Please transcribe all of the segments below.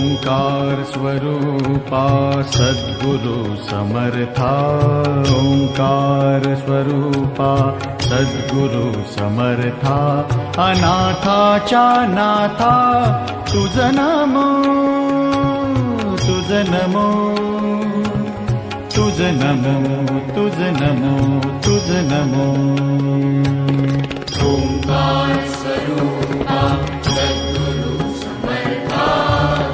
ओंकार स्वरूपा सद्गुरु समर्था, ओंकार स्वरूपा सद्गुरु समर्था, अनाथाच्या नाथा तुझ नमो, तुझ नमो, तुझ नमो, तुझ नमो, तुझ नमो। ओंकार स्वरूपा सद्गुरु समर्था,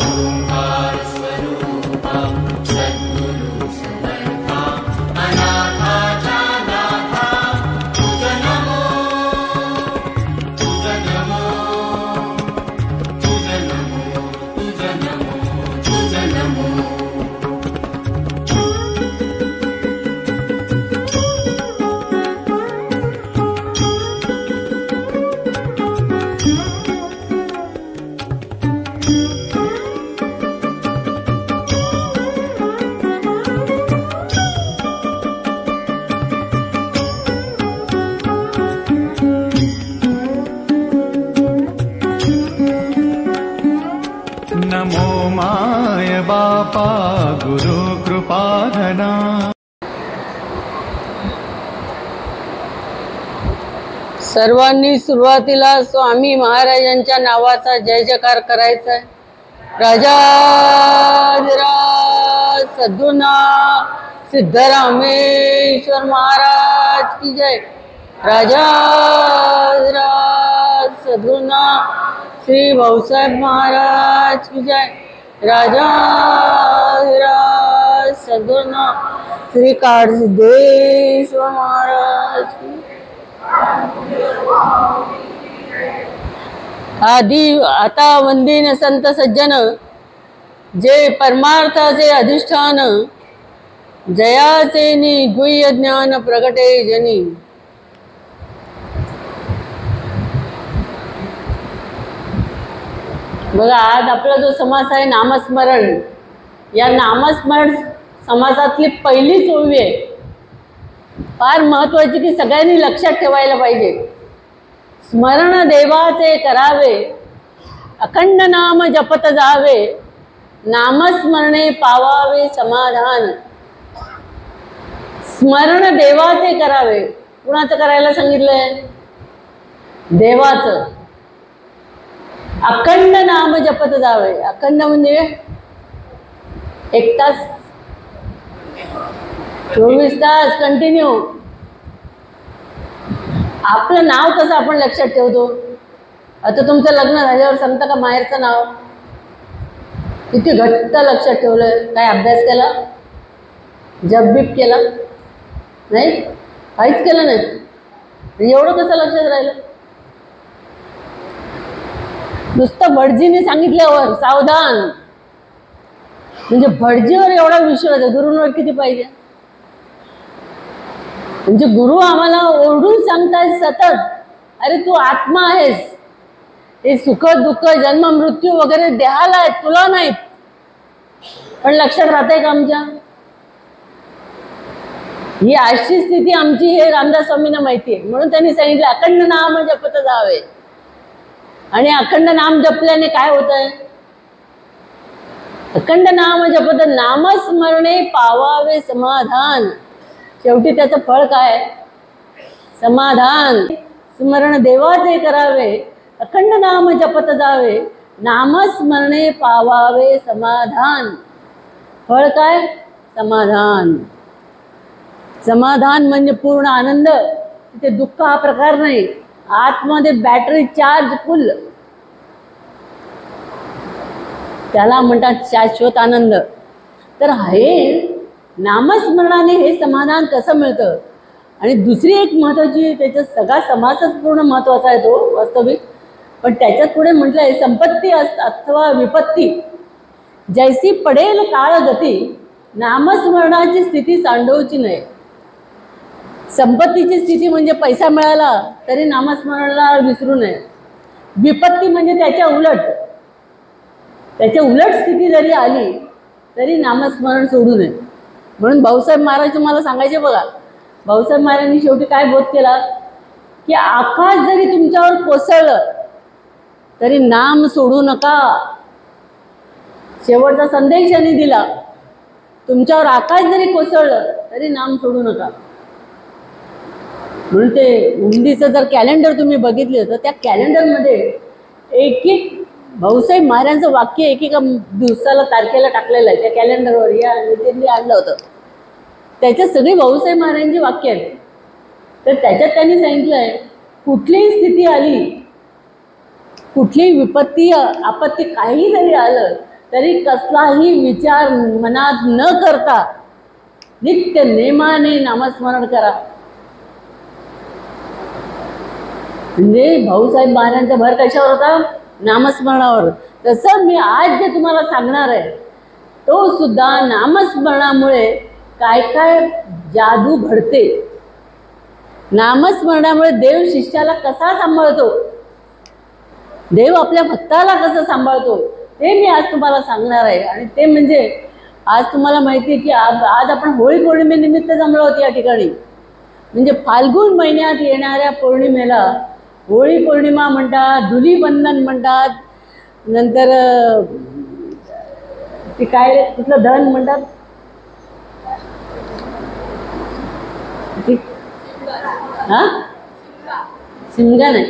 ओंकार स्वरूपा सद्गुरु समर्था, अनाथाच्या नाथा तुझ नमो, तुझ नमो, तुझ नमो, तुझ नमो, तुझ नमो। नमो माय बापा गुरु कृपाधना। सर्वांनी सुरुवातीला स्वामी महाराजांच्या नावाचा जय जयकार करायचा आहे। राजाधिराज सद्गुरुनाथ सिद्धरामेश्वर महाराज की जय। राजाधिराज सद्गुरुनाथ श्री भाऊसाहेब महाराज की जय। राजाधिराज सद्गुरुनाथ श्री काळसिद्धेश्वर महाराज की। आदि आता वंदीन संत सज्जन, जे परमार्थाचे अधिष्ठान, जयाचे गुह्य ज्ञान प्रगटे जनी। बघा, आज आपला जो समास आहे नामस्मरण, या नामस्मरण समासातली पहिलीच ओवी आहे, फार महत्वाची, की सगळ्यांनी लक्षात ठेवायला पाहिजे। स्मरण देवाचे करावे, अखंड नाम जपत जावे, नामस्मरणे पावावे समाधान। स्मरण देवाचे करावे, कुणाचं करायला सांगितलंय? देवाचं। अखंड नाम जपत जावे, अखंड म्हणजे 1 तास 24 तास कंटिन्यू। आपलं नाव कसं आपण लक्षात ठेवतो? आता तुमचं लग्न झाल्यावर सांगता का माहेरचं नाव? किती घट्ट लक्षात ठेवलंय? काय अभ्यास केला? जपबीप केला नाही? काहीच केलं नाही, एवढं कसं लक्षात राहिलं? नुसतं भटजीने सांगितल्यावर सावधान, म्हणजे भटजीवर एवढा विश्वास आहे, गुरूंवर किती पाहिजे? म्हणजे गुरु आम्हाला ओरडून सांगतायत सतत, अरे तू आत्मा आहेस, हे सुख दुःख जन्म मृत्यू वगैरे देहाला आहेत, तुला नाहीत। पण लक्षात राहते का आमच्या? ही अशी स्थिती आमची हे रामदास स्वामींना माहिती आहे, म्हणून त्यांनी सांगितलं अखंड नाम जपत जावे। आणि अखंड नाम जपल्याने काय होत आहे? अखंड नाम जपत नामस्मरणे पावावे समाधान। शेवटी त्याचं फळ काय? समाधान। स्मरण देवाचे करावे, अखंड नाम जपत जावे, नामस्मरणे पावावे समाधान। फळ काय? समाधान। समाधान म्हणजे पूर्ण आनंद, तिथे दुःख हा प्रकार नाही, आतमध्ये बॅटरी चार्ज फुल, त्याला म्हणतात शाश्वत आनंद। तर हे नामस्मरणाने हे समाधान कसं मिळतं? आणि दुसरी एक महत्वाची, त्याच्यात सगळा समासच पूर्ण महत्वाचा आहे तो वास्तविक, पण त्याच्यात पुढे म्हटलं आहे संपत्ती अथवा विपत्ती जैसी पडेल काळ गती, नामस्मरणाची स्थिती सांडवची नाही। संपत्तीची स्थिती म्हणजे पैसा मिळाला तरी नामस्मरणाला विसरू नये। विपत्ती म्हणजे त्याच्या उलट स्थिती जरी आली तरी नामस्मरण सोडू नये। म्हणून भाऊसाहेब महाराज तुम्हाला सांगायचे बघा, भाऊसाहेब महाराजांनी शेवटी काय बोध केला, की आकाश जरी तुमच्यावर कोसळलं तरी नाम सोडू नका। शेवटचा संदेश त्यांनी दिला, तुमच्यावर आकाश जरी कोसळलं तरी नाम सोडू नका. म्हणून ते उंदीचं जर कॅलेंडर तुम्ही बघितलं तर त्या कॅलेंडरमध्ये एक एक भाऊसाहेब महाराजांचं वाक्य एकेका दिवसाला तारखेला टाकलेलं आहे त्या कॅलेंडरवर. या नेत्यांनी आणलं होतं, त्याच्यात सगळी भाऊसाहेब महाराजांची वाक्य आहेत. तर त्याच्यात त्यांनी सांगितलं आहे, कुठलीही स्थिती आली, कुठलीही विपत्ती आपत्ती काही जरी आलं तरी कसलाही विचार मनात न करता नित्य नेमाने नामस्मरण करा. म्हणजे भाऊसाहेब महाराजांचा भर कशावर होता? नामस्मरणावर. तसं मी आज जे तुम्हाला सांगणार आहे तो सुद्धा नामस्मरणामुळे काय काय जादू घडते, नामस्मरणामुळे देव शिष्याला कसा सांभाळतो, देव आपल्या भक्ताला कसं सांभाळतो ते मी आज तुम्हाला सांगणार आहे. आणि ते म्हणजे आज तुम्हाला माहिती आहे की आज आपण होळी पौर्णिमेनिमित्त जमलो आहोत या ठिकाणी. म्हणजे फाल्गुन महिन्यात येणाऱ्या पौर्णिमेला होळी पौर्णिमा म्हणतात, धुलीवंदन म्हणतात, नंतर ते काय कुठलं दहन म्हणतात, हा शिमगा नाही,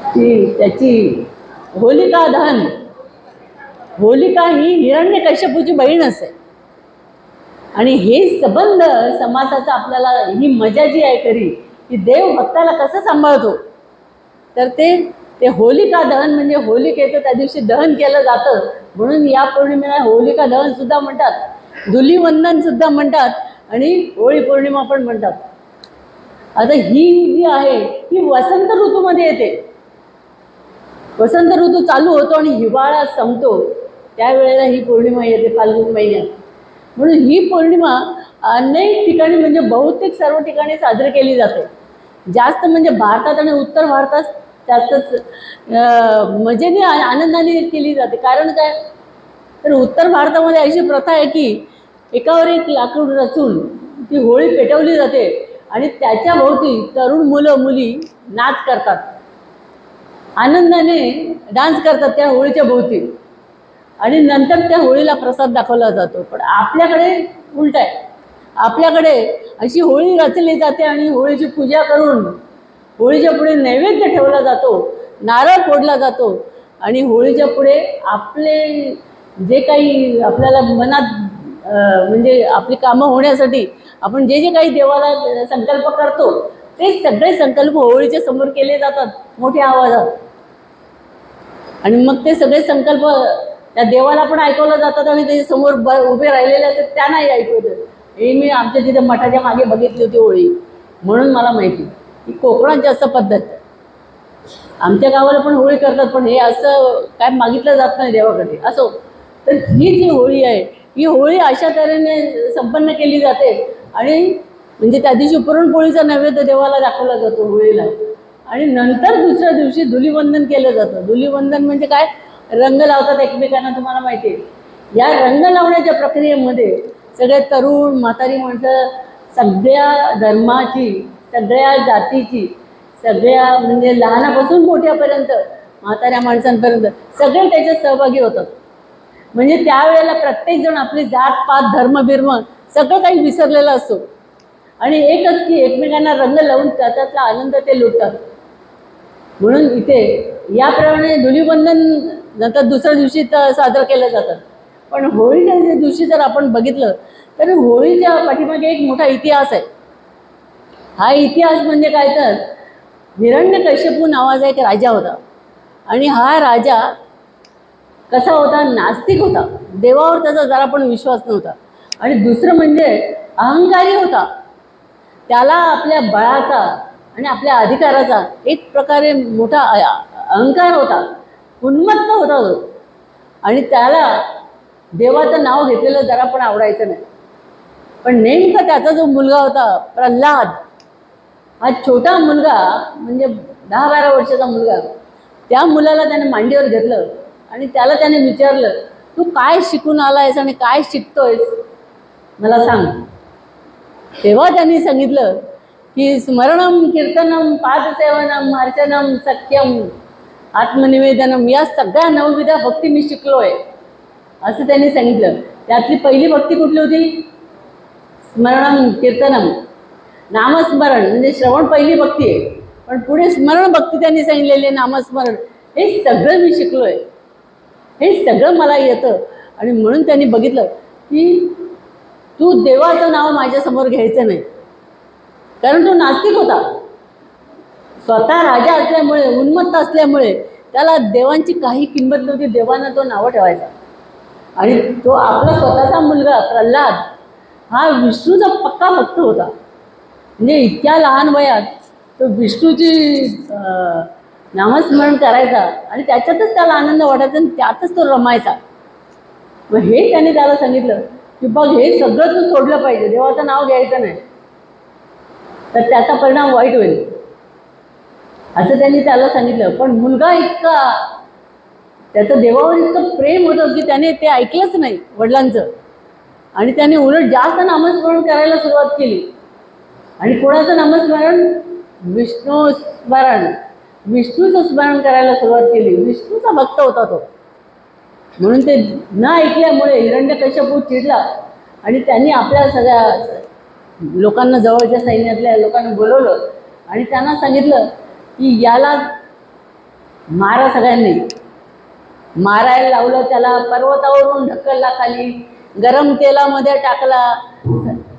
ती त्याची होलिका दहन. होलिका ही हिरण्यकश्यपूची बहीण असे. आणि हे संबंध समासाचा आपल्याला ही मजा जी आहे खरी की देव भक्ताला कसं सांभाळतो, तर ते होलिका दहन म्हणजे होलिकेचं त्या दिवशी दहन केलं जातं. म्हणून या पौर्णिमेला होलिका दहन सुद्धा म्हणतात, धुलीवंदन सुद्धा म्हणतात आणि होळी पौर्णिमा पण म्हणतात. आता ही जी आहे ही वसंत ऋतूमध्ये येते. वसंत ऋतू चालू होतो आणि हिवाळा संपतो, त्यावेळेला ही पौर्णिमा येते फाल्गुन महिन्यात. म्हणून ही पौर्णिमा अनेक ठिकाणी म्हणजे बहुतेक सर्व ठिकाणी साजरी केली जाते. जास्त म्हणजे भारतात आणि उत्तर भारतात जास्तच मजेने आनंदाने केली जाते. कारण काय, तर उत्तर भारतामध्ये अशी प्रथा आहे की एकावर एक लाकूड रचून ती होळी पेटवली जाते आणि त्याच्या भोवती तरुण मुलं मुली नाच करतात, आनंदाने डान्स करतात त्या होळीच्या भोवती आणि नंतर त्या होळीला प्रसाद दाखवला जातो. पण आपल्याकडे उलट आहे. आपल्याकडे अशी होळी रचली जाते आणि होळीची पूजा करून होळीच्या पुढे नैवेद्य ठेवला जातो, नारळ फोडला जातो आणि होळीच्या पुढे आपले जे काही आपल्याला मनात म्हणजे आपली कामं होण्यासाठी आपण जे जे काही देवाला संकल्प करतो ते सगळे संकल्प होळीच्या समोर केले जातात मोठ्या आवाजात. आणि मग ते सगळे संकल्प त्या देवाला पण ऐकवलं जातात आणि त्याच्या समोर उभे राहिलेले असतात त्यांनाही ऐकवत. हे मी आमच्या तिथे मठाच्या मागे बघितली होती होळी, म्हणून मला माहिती की कोकणात जास्त पद्धत. आमच्या गावाला पण होळी करतात पण हे असं काय मागितलं जात नाही देवाकडे असो. तर ही जी होळी आहे ही होळी अशा तऱ्हेने संपन्न केली जाते आणि म्हणजे त्या दिवशी पुरणपोळीचा नैवेद्य देवाला दाखवला जातो होळीला. आणि नंतर दुसऱ्या दिवशी धुलीवंदन केलं जातं. धुलीवंदन म्हणजे काय, रंग लावतात एकमेकांना, तुम्हाला माहिती आहे. या रंग लावण्याच्या प्रक्रियेमध्ये सगळे तरुण म्हातारी माणसं सगळ्या धर्माची, सगळ्या जातीची, सगळ्या म्हणजे लहानापासून मोठ्यापर्यंत म्हाताऱ्या माणसांपर्यंत सगळे त्याच्यात सहभागी होतात. म्हणजे त्यावेळेला प्रत्येकजण आपली जात पात धर्म बिर्म सगळं काही विसरलेलं असतो आणि एकच की एकमेकांना रंग लावून त्याच्यातला आनंद ते लुटतात. म्हणून इथे याप्रमाणे धुलीवंदन नंतर दुसऱ्या दिवशी साजरं केलं जातं. पण होळीच्या दिवशी जर आपण बघितलं तर होळीच्या पाठीमागे एक मोठा इतिहास आहे. हा इतिहास म्हणजे काय, तर हिरण्यकश्यपू नावाचा एक राजा होता आणि हा राजा कसा होता, नास्तिक होता. देवावर त्याचा जरा पण विश्वास नव्हता. आणि दुसरं म्हणजे अहंकारी होता. त्याला आपल्या बळाचा आणि आपल्या अधिकाराचा एक प्रकारे मोठा अहंकार होता, उन्मत्त होता तो. आणि त्याला देवाचं नाव घेतलेलं जरा पण आवडायचं नाही. पण नेमका त्याचा जो मुलगा होता प्रल्हाद, हा छोटा मुलगा म्हणजे 10-12 वर्षाचा मुलगा, त्या मुलाला त्याने मांडीवर घेतलं आणि त्याला त्याने विचारलं, तू काय शिकून आलायस आणि काय शिकतोयस मला सांग. तेव्हा त्यांनी सांगितलं की स्मरणम कीर्तनम पादसेवनम अर्चनम सख्यम आत्मनिवेदनम या सगळ्या 9 विधा भक्ती मी शिकलोय. असं त्यांनी सांगितलं. त्यातली पहिली भक्ती कुठली होती? स्मरणम कीर्तनम, नामस्मरण म्हणजे श्रवण पहिली भक्ती आहे, पण पुढे स्मरण भक्ती त्यांनी सांगितलेली आहे. नामस्मरण हे सगळं मी शिकलोय, हे सगळं मला येतं. आणि म्हणून त्यांनी बघितलं की तू देवाचं नाव माझ्यासमोर घ्यायचं नाही, कारण तो नास्तिक होता. स्वतः राजा असल्यामुळे, उन्मत्त असल्यामुळे त्याला देवांची काही किंमत नव्हती. देवांना तो नावं ठेवायचा. आणि तो आपला स्वतःचा मुलगा प्रल्हाद हा विष्णूचा पक्का भक्त होता. म्हणजे इतक्या लहान वयात तो विष्णूची नामस्मरण करायचा आणि त्याच्यातच त्याला आनंद वाटायचा आणि त्यातच तो रमायचा. मग हे त्याने त्याला सांगितलं की बघ, हे सगळं तू सोडलं पाहिजे, देवाचं नाव घ्यायचं नाही, तर त्याचा परिणाम वाईट होईल, असं त्यांनी त्याला सांगितलं. पण मुलगा इतका, त्याचं देवावर इतकं प्रेम होतं की त्याने ते ऐकलंच नाही वडिलांचं, आणि त्याने उलट जास्त नामस्मरण करायला सुरुवात केली. आणि कोणाचं नामस्मरण? विष्णू स्मरण, विष्णूचं स्मरण करायला सुरुवात केली. विष्णूचा भक्त होता तो. म्हणून ते न ऐकल्यामुळे हिरण्यकश्यपू चिडला आणि त्यांनी आपल्या सगळ्या लोकांना, जवळच्या सैन्यातल्या लोकांना बोलवलं आणि त्यांना सांगितलं की याला मारा, सगळ्यांनी मारायला लावलं. त्याला पर्वतावरून ढकलला खाली, गरम तेलामध्ये टाकला,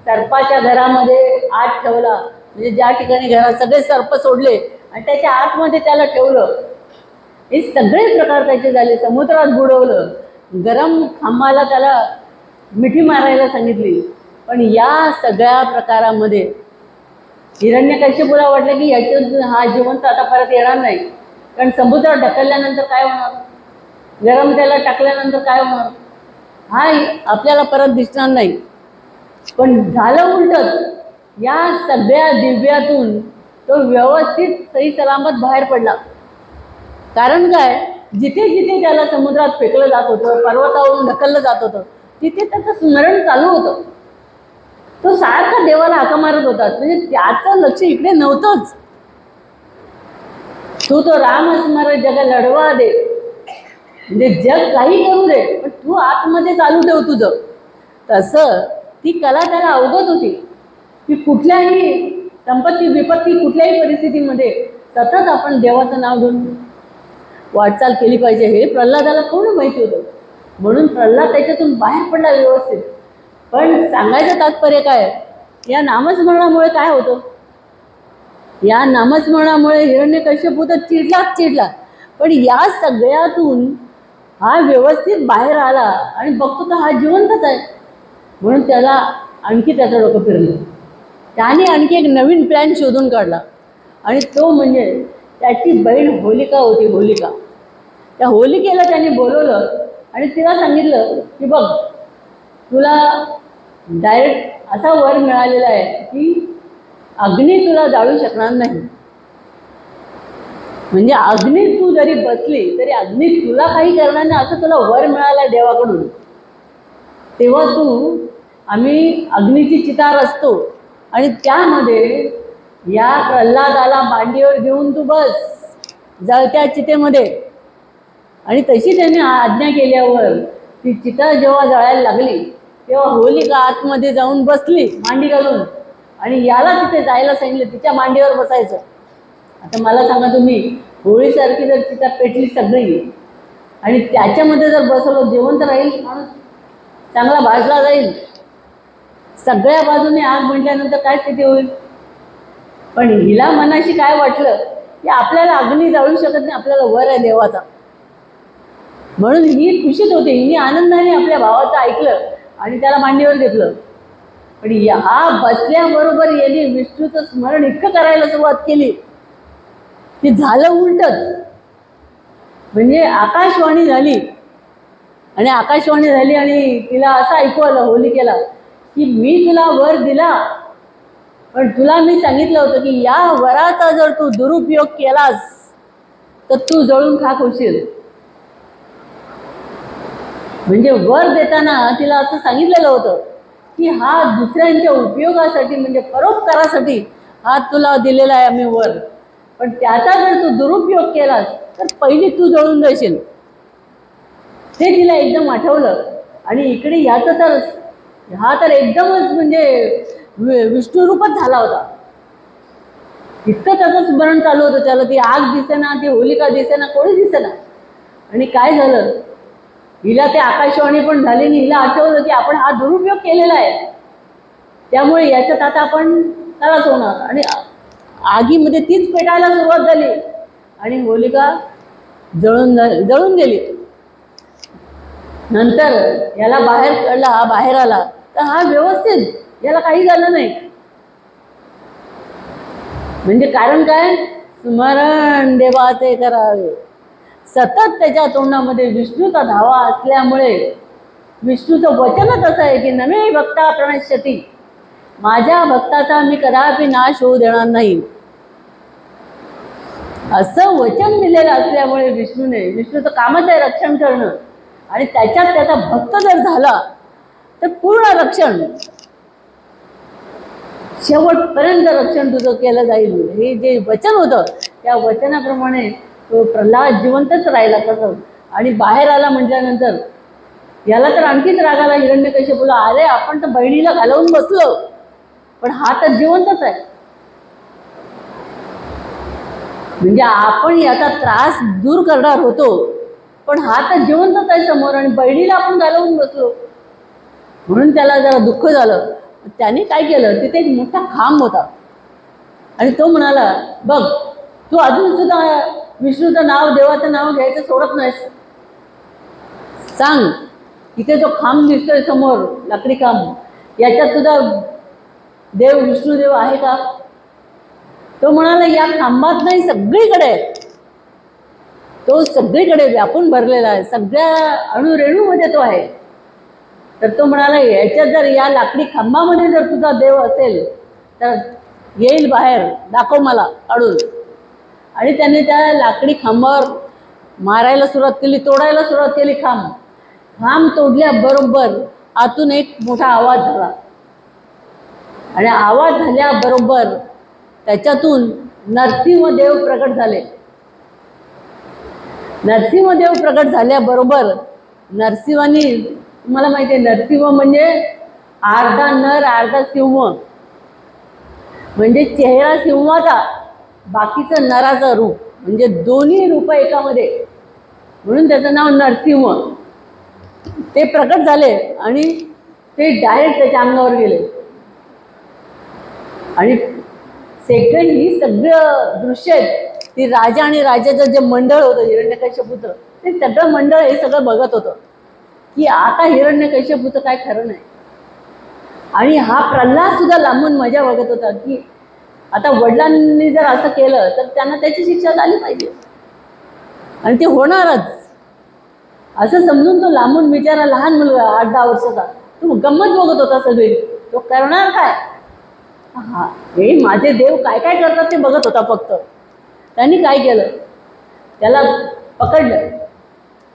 सर्पाच्या घरामध्ये आत ठेवला, म्हणजे ज्या ठिकाणी घरात सगळे सर्प सोडले आणि त्याच्या आतमध्ये त्याला ठेवलं. हे सगळे प्रकार त्याचे झाले. समुद्रात बुडवलं, गरम खांबाला त्याला मिठी मारायला सांगितली. पण या सगळ्या प्रकारामध्ये हिरण्यकश्यपूला वाटलं की याच्यात हा जिवंत आता परत येणार नाही, कारण समुद्रात ढकलल्यानंतर काय होणार, गरम त्याला टाकल्यानंतर काय होणार, हा आपल्याला परत दिसणार नाही. पण झालं उलटच. या सगळ्या दिव्यातून तो व्यवस्थित सही सलामत बाहेर पडला. कारण काय, जिथे जिथे त्याला समुद्रात फेकलं जात होतं, पर्वतावरून ढकललं जात होतं, तिथे त्याचं स्मरण चालू होतं. तो सारखा देवाला हाका मारत होता, म्हणजे त्याचं लक्ष इकडे नव्हतंच. तू तो राम स्मरण जग लढवा दे, म्हणजे जग काही करू दे, पण तू आतमध्ये चालू ठेव तुझं. तसं ती कला त्याला अवगत होती की कुठल्याही संपत्ती विपत्ती, कुठल्याही परिस्थितीमध्ये सतत आपण देवाचं नाव घेऊन वाटचाल केली पाहिजे. हे प्रल्हादाला पूर्ण माहिती होतं. म्हणून प्रल्हाद त्याच्यातून बाहेर पडला व्यवस्थित. पण सांगायचं तात्पर्य काय, या नामस्मरणामुळे काय होतं, या नामस्मरणामुळे हिरण्यकश्यपू तर चिडला, पण या सगळ्यातून हा व्यवस्थित बाहेर आला आणि बघतो तर हा जिवंतच आहे. म्हणून त्याला आणखी त्याचं डोकं फिरलं. त्याने आणखी एक नवीन प्लॅन शोधून काढला, आणि तो म्हणजे त्याची बहीण होलिका होती. होलिका, त्या होलिकेला त्याने बोलवलं आणि तिला सांगितलं की बघ, तुला डायरेक्ट असा वर मिळालेला आहे की अग्नी तुला जाळू शकणार नाही. म्हणजे अग्नीत तू जरी बसली तरी अग्नी तुला काही करणार नाही, असं तुला वर मिळालं देवाकडून. तेव्हा तू, आम्ही अग्नीची चितार असतो आणि त्यामध्ये या प्रल्हादाला मांडीवर घेऊन तू बस जळत्या चितेमध्ये. आणि तशी त्याने आज्ञा केल्यावर ती चिता जेव्हा जळायला लागली तेव्हा होलिका आतमध्ये जाऊन बसली मांडी घालून, आणि याला तिथे जायला सांगितलं, तिच्या मांडीवर बसायचं. आता मला सांगा तुम्ही, होळीसारखी जर चिता पेटली सगळी आणि त्याच्यामध्ये जर बसवलं, जिवंत राहील माणूस, चांगला भाजला जाईल. सगळ्या बाजूने आग म्हटल्यानंतर काय स्थिती होईल. पण हिला मनाशी काय वाटलं की आपल्याला अग्नी जाळू शकत नाही, आपल्याला वर आहे देवाचा. म्हणून ही खुशीत होती, हिने आनंदाने आपल्या भावाचं ऐकलं आणि त्याला मांडीवर घेतलं. पण हा बसल्याबरोबर यांनी विष्णूचं स्मरण इतकं करायला सुरुवात केली की झालं उलटच. म्हणजे आकाशवाणी झाली, आणि आकाशवाणी झाली आणि तिला असं ऐकू आलं होलिकेला की मी तुला वर दिला, पण तुला मी सांगितलं होतं की या वराचा जर तू दुरुपयोग केलास तर तू जळून खाक होशील. म्हणजे वर देताना तिला असं सांगितलेलं होतं की हा दुसऱ्यांच्या उपयोगासाठी, म्हणजे परोपकारासाठी हा तुला दिलेला आहे आम्ही वर, पण त्याचा जर तू दुरुपयोग केलास तर पहिली तू जळून जाशील. ते तिला एकदम आठवलं आणि इकडे ह्याचं तर हा तर एकदमच म्हणजे विष्णुरूपच झाला होता. इतकं त्याचं स्मरण चालू होतं त्याला. ती आग दिसेना, ती होलिका दिसेना, कोणी दिसेना. आणि काय झालं, हिला ते आकाशवाणी पण झाली आणि हिला आठवलं की आपण हा दुरुपयोग केलेला आहे, त्यामुळे याच्यात आता आपण त्रास होणार. आणि आगीमध्ये तीच पेटायला सुरुवात झाली आणि होलिका जळून गेली. नंतर याला बाहेर काढला, हा बाहेर आला तर हा व्यवस्थित, याला काही झालं नाही. म्हणजे कारण काय, स्मरण देवाचे करावे. सतत त्याच्या तोंडामध्ये विष्णूचा धावा असल्यामुळे विष्णूचं वचनच असं आहे की नमे भक्ता प्रणश्यती, माझ्या भक्ताचा मी कदापि नाश होऊ देणार नाही, असं वचन दिलेलं असल्यामुळे विष्णूचं कामच आहे रक्षण करणं. आणि त्याच्यात त्याचा भक्त जर झाला तर पूर्ण रक्षण, शेवटपर्यंत रक्षण तुझं केलं जाईल. हे जे वचन होतं त्या वचनाप्रमाणे तो प्रल्हाद जिवंतच राहिला तसं. आणि बाहेर आला म्हटल्यानंतर याला तर आणखीच राग आला हिरण्यकश्यपूला. अरे आपण तर बहिणीला घालवून बसलो, पण हा तर जिवंतच आहे. म्हणजे आपण याचा त्रास दूर करणार होतो, पण हा तर जिवंतच आहे समोर आणि बहिणीला आपण घालवून बसलो. म्हणून त्याला जरा दुःख झालं. त्याने काय केलं, तिथे एक मोठा खांब होता आणि तो म्हणाला, बघ तू अजून सुद्धा विष्णूचं नाव, देवाचं नाव घ्यायचं सोडत नाहीस. सांग, इथे जो खांब दिसतोय समोर, लाकडी खांब, याच्यात तुझा देव विष्णुदेव आहे का? तो म्हणाला, या खांबात नाही, सगळीकडे. तो सगळीकडे व्यापून भरलेला आहे, सगळ्या अणुरेणूमध्ये तो आहे. तर तो म्हणाला, याच्यात जर, या लाकडी खांबामध्ये जर तुझा देव असेल तर येईल बाहेर, दाखव मला काढून. आणि त्याने त्या लाकडी खांबावर मारायला सुरुवात केली, तोडायला सुरुवात केली. खांब तोडल्याबरोबर आतून एक मोठा आवाज झाला आणि आवाज झाल्याबरोबर त्याच्यातून नरसिंहदेव प्रकट झाले. नरसिंहदेव प्रकट झाल्याबरोबर नरसिंहांनी, तुम्हाला माहिती आहे नरसिंह म्हणजे अर्धा नर अर्धा सिंह, म्हणजे चेहरा सिंहाचा, बाकीचं नराचं रूप, म्हणजे दोन्ही रूप एकामध्ये, म्हणून त्याचं नाव नरसिंह. ते प्रकट झाले आणि ते डायरेक्ट त्याच्या अंगावर गेले. आणि ही सगळं दृश्य आहेत, ती राजा आणि राजाचं जे मंडळ होतं हिरण्यकश्यपूचं, ते सगळं मंडळ हे सगळं बघत होतं की आता हिरण्यकश्यपूचं काय खरं नाही. आणि हा प्रल्हाद सुद्धा लांबून मजा बघत होता की आता वडिलांनी जर असं केलं तर त्यांना त्याची शिक्षा झाली पाहिजे आणि ते होणारच, असं समजून तो लांबून बिचारा लहान मुलगा 8-10 वर्षाचा, तो गंमत बघत होता सगळी. तो करणार काय, हा हे माझे देव काय काय करतात ते बघत होता फक्त. त्यांनी काय केलं, त्याला पकडलं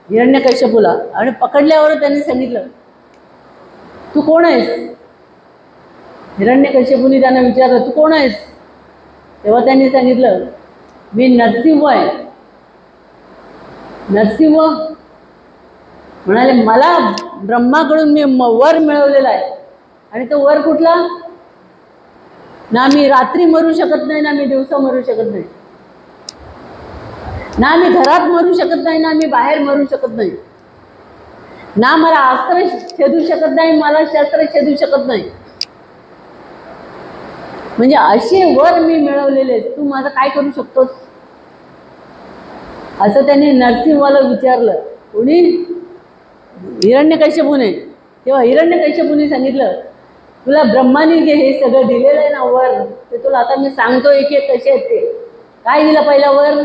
हिरण्यकश्यपूला, आणि पकडल्यावर त्यांनी सांगितलं, तू कोण आहेस? हिरण्यकश्यपूने त्यांना विचारलं, तू कोण आहेस? तेव्हा त्यांनी सांगितलं, मी नरसिंह आहे. नरसिंह म्हणाले, मला ब्रह्माकडून मी वर मिळवलेला आहे. आणि तो वर कुठला? ना मी रात्री मरू शकत नाही, ना मी दिवसा मरू शकत नाही, ना मी घरात मरू शकत नाही, ना मी बाहेर मरू शकत नाही, ना मला अस्त्र छेदू शकत नाही, मला शस्त्र छेदू शकत नाही. म्हणजे असे वर मी मिळवलेले, तू माझं काय करू शकतोस? असं त्यांनी नरसिंहाला विचारलं. कोणी? हिरण्यकश्यपूने. तेव्हा हिरण्यकश्यपूने सांगितलं, तुला ब्रह्माने जे हे सगळं दिलेलं आहे ना वर, ते तुला आता मी सांगतो एक एक कसे आहेत ते. काय दिलं पहिला वर?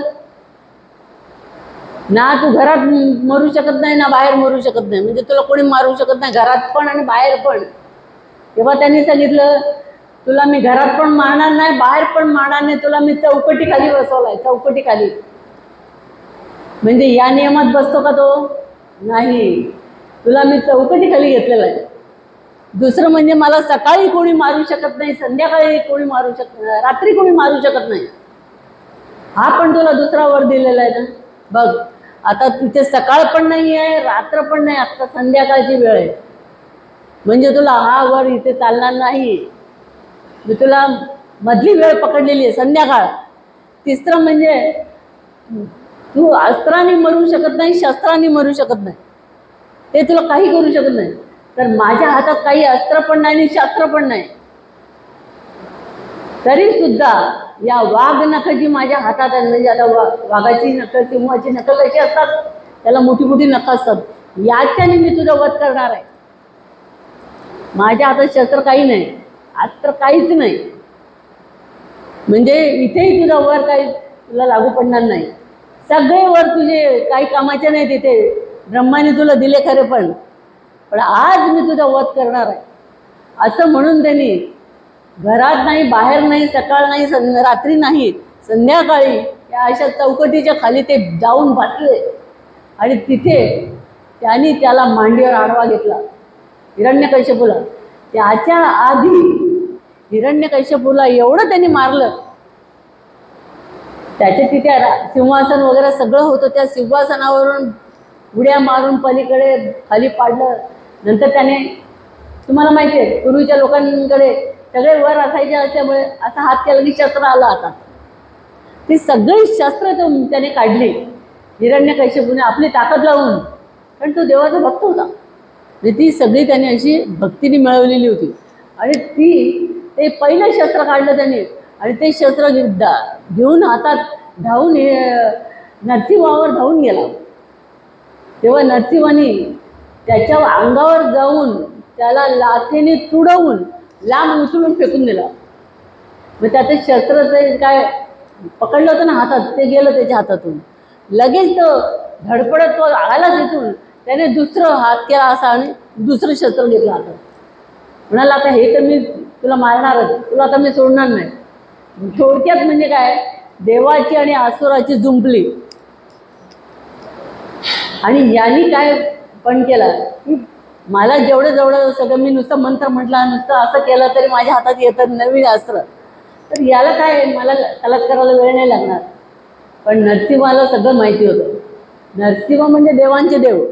ना तू घरात मरू शकत नाही, ना बाहेर मरू शकत नाही, म्हणजे तुला कोणी मारू शकत नाही, घरात पण आणि बाहेर पण. तेव्हा त्यांनी सांगितलं, तुला मी घरात पण मारणार नाही, बाहेर पण मारणार नाही, तुला मी चौकटी खाली बसवलाय, चौकटी खाली. म्हणजे या नियमात बसतो का तो? नाही, तुला मी चौकटी खाली घेतलेला आहे. दुसरं म्हणजे मला सकाळी कोणी मारू शकत नाही, संध्याकाळी कोणी मारू शकत नाही, रात्री कोणी मारू शकत नाही. हा पण तुला दुसरा वर दिलेला आहे ना. बघ, आता तिथे सकाळ पण नाही आहे, रात्र पण नाही, आता संध्याकाळची वेळ आहे. म्हणजे तुला हा वर इथे चालणार नाही. मी तुला मधली वेळ पकडलेली आहे, संध्याकाळ. तिसरं म्हणजे तू अस्त्राने मरू शकत नाही, शस्त्राने मरू शकत नाही, ते तुला काही करू शकत नाही. तर माझ्या हातात काही अस्त्र पण नाही आणि शस्त्र पण नाही, तरी सुद्धा या वाघ नख जी माझ्या हातात आहे, म्हणजे आता वाघाची नख, सिंहाची नख कशी असतात, त्याला मोठी मोठी नख असतात, याच्याने मी तुझा वध करणार आहे. माझ्या हातात शस्त्र काही नाही, अस्त्र काहीच नाही, म्हणजे इथेही तुझा वर काही तुला लागू पडणार नाही. सगळे वर तुझे काही कामाचे नाही, तिथे ब्रह्माने तुला दिले खरे, पण आज मी तुझा वध करणार आहे. असं म्हणून त्यांनी घरात नाही, बाहेर नाही, सकाळ नाही, रात्री नाही, संध्याकाळी या अशा चौकटीच्या खाली ते जाऊन बसले आणि तिथे त्यांनी त्याला मांडीवर आडवा घेतला, हिरण्यकश्यपूला. त्याच्या आधी हिरण्यकश्यपूला एवढं त्यांनी मारलं, त्याच्या तिथे सिंहासन वगैरे सगळं होतं, त्या सिंहासनावरून उड्या मारून पलीकडे खाली पाडलं. नंतर त्याने, तुम्हाला माहिती आहे पूर्वीच्या लोकांकडे सगळे वर असायचे असल्यामुळे असा हात केला की शस्त्र आलं हातात. ती सगळी शस्त्र त्याने काढली हिरण्यकश्यपूने आपली ताकद लावून, कारण तो देवाचा भक्त होता. म्हणजे ती सगळी त्याने अशी भक्तीने मिळवलेली होती. आणि ते पहिलं शस्त्र काढलं त्याने आणि ते शस्त्र घेऊन हातात धावून नरसिंहावर धावून गेला. तेव्हा नरसिंहाने त्याच्या अंगावर जाऊन त्याला लाथेने तुडवून लांब उचलून फेकून दिला. मग त्याचं शस्त्र ते काय पकडलं होतं ना हातात, ते गेलं त्याच्या हातातून. लगेच तो धडपडत तो आला तिथून, त्याने दुसरं हात केला असा आणि दुसरं शस्त्र घेतलं हातात. म्हणाला आता हे तर मी तुला मारणारच, तुला आता मी सोडणार नाही. थोडक्यात म्हणजे काय, देवाची आणि असुराची जुंपली. आणि यांनी काय पण केलं की मला जेवढं सगळं मी नुसतं मंत्र म्हटला, नुसतं असं केलं तरी माझ्या हातात येतं नवीन अस्त्र, तर याला काय मला त्यालाच करायला वेळ नाही लागणार. पण नरसिंहाला सगळं माहिती होतं. नरसिंह म्हणजे देवांचे देव.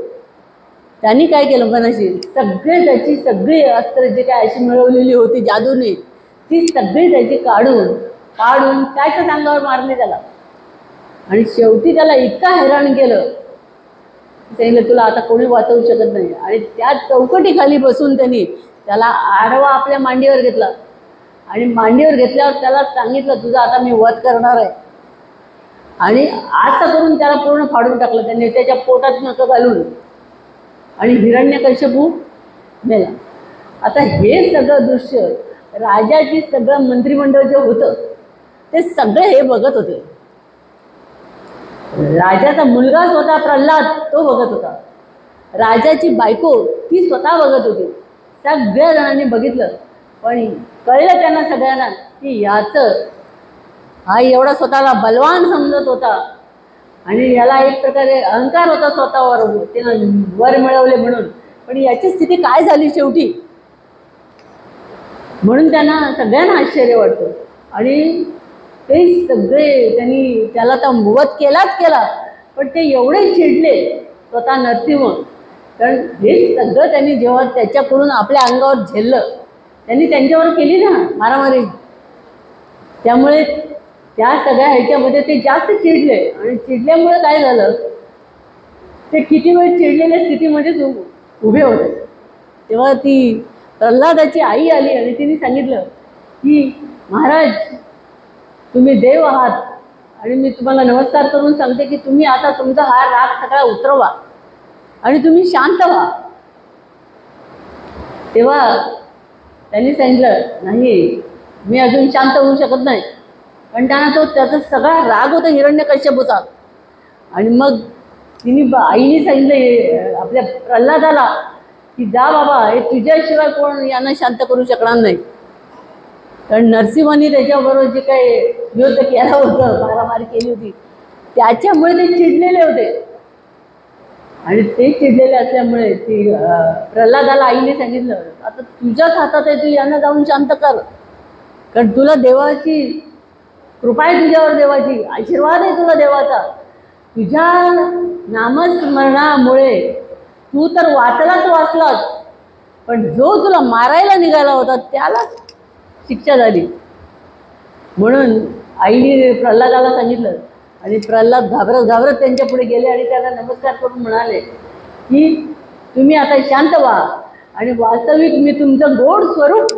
त्यांनी काय केलं मनाशी, त्याची सगळी अस्त्र जी काय अशी मिळवलेली होती जादूने, ती सगळी त्याची काढून त्याच्याच अंगावर मारले त्याला. आणि शेवटी त्याला इतका हैराण केलं, सांगितलं तुला आता कोणी वाचवू शकत नाही. आणि त्या चौकटीखाली बसून त्यांनी त्याला आडवा आपल्या मांडीवर घेतला आणि मांडीवर घेतल्यावर त्याला सांगितलं तुझा आता मी वध करणार आहे. आणि असं करून त्याला पूर्ण फाडून टाकलं त्यांनी, त्याच्या पोटात नखं घालून. आणि हिरण्यकश्यपू मेला. आता हे सगळं दृश्य राजाची सगळं मंत्रिमंडळ जे होतं ते सगळे हे बघत होते. राजाचा मुलगा स्वतः प्रल्हाद तो बघत होता, राजाची बायको ती स्वतः बघत होती. सगळ्या जणांनी बघितलं, पण कळलं त्यांना सगळ्यांना की हा एवढा स्वतःला बलवान समजत होता आणि याला एक प्रकारे अहंकार होता स्वतःवर, त्यानं वर मिळवले म्हणून. पण याची स्थिती काय झाली शेवटी, म्हणून त्यांना सगळ्यांना आश्चर्य वाटतं. आणि ते सगळे त्यांनी त्याला तर वध केलाच केला, पण ते एवढे चिडले स्वतः नरसिंह, कारण हे सगळं त्यांनी जेव्हा त्याच्याकडून आपल्या अंगावर झेललं, त्यांनी त्यांच्यावर केली ना मारामारी, त्यामुळे त्या सगळ्या ह्याच्यामध्ये ते जास्त चिडले. आणि चिडल्यामुळे काय झालं, ते किती वेळ चिडलेल्या स्थितीमध्येच उभे होते. तेव्हा ती प्रल्हादाची आई आली आणि तिने सांगितलं की महाराज तुम्ही देव आहात आणि मी तुम्हाला नमस्कार करून सांगते की तुम्ही आता तुमचा हा राग सगळा उतरवा आणि तुम्ही शांत व्हा. तेव्हा त्यांनी सांगितलं नाही मी अजून शांत होऊ शकत नाही, पण त्यांना त्याचा सगळा राग होता हिरण्यकश्यपूचा. आणि मग आईने सांगितलं आपल्या प्रल्हादाला की जा बाबा, हे तुझ्याशिवाय कोण यांना शांत करू शकणार नाही. कारण नरसिंहाने त्याच्याबरोबर जे काही युद्ध केलं होतं, मारामारी केली होती, त्याच्यामुळे ते चिडलेले होते. आणि ते चिडलेले असल्यामुळे ती प्रल्हादाला आईने सांगितलं आता तुझ्याच हातात आहे, तू यांना जाऊन शांत कर, कारण तुला देवाची कृपा आहे, तुझ्यावर देवाची आशीर्वाद आहे तुला देवाचा, तुझ्या नामस्मरणामुळे तू तर वाचलाच, पण जो तुला मारायला निघाला होता त्याला शिक्षा झाली. म्हणून आईने प्रल्हादाला सांगितलं आणि प्रल्हाद घाबरत त्यांच्या पुढे गेले आणि त्यांना नमस्कार करून म्हणाले की तुम्ही आता शांत व्हा आणि वास्तविक मी तुमचं गोड स्वरूप